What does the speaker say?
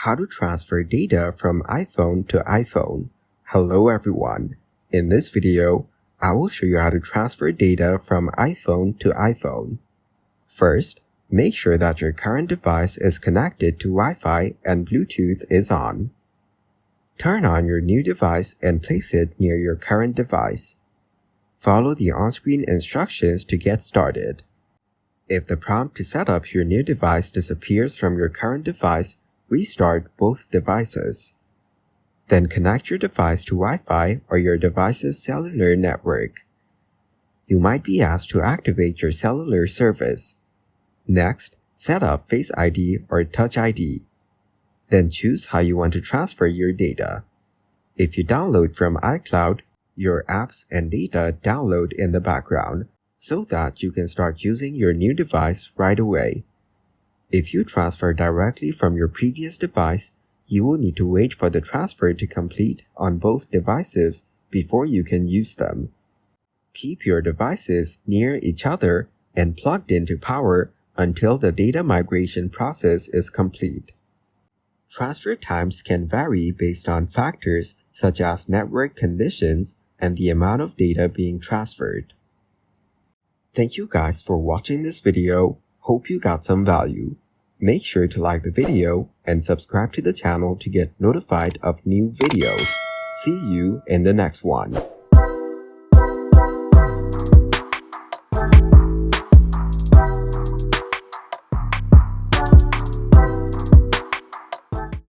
How to transfer data from iPhone to iPhone. Hello everyone. In this video, I will show you how to transfer data from iPhone to iPhone. First, make sure that your current device is connected to Wi-Fi and Bluetooth is on. Turn on your new device and place it near your current device. Follow the on-screen instructions to get started. If the prompt to set up your new device disappears from your current device, restart both devices. Then connect your device to Wi-Fi or your device's cellular network. You might be asked to activate your cellular service. Next, set up Face ID or Touch ID. Then choose how you want to transfer your data. If you download from iCloud, your apps and data download in the background so that you can start using your new device right away. If you transfer directly from your previous device, you will need to wait for the transfer to complete on both devices before you can use them. Keep your devices near each other and plugged into power until the data migration process is complete. Transfer times can vary based on factors such as network conditions and the amount of data being transferred. Thank you guys for watching this video. Hope you got some value. Make sure to like the video and subscribe to the channel to get notified of new videos. See you in the next one.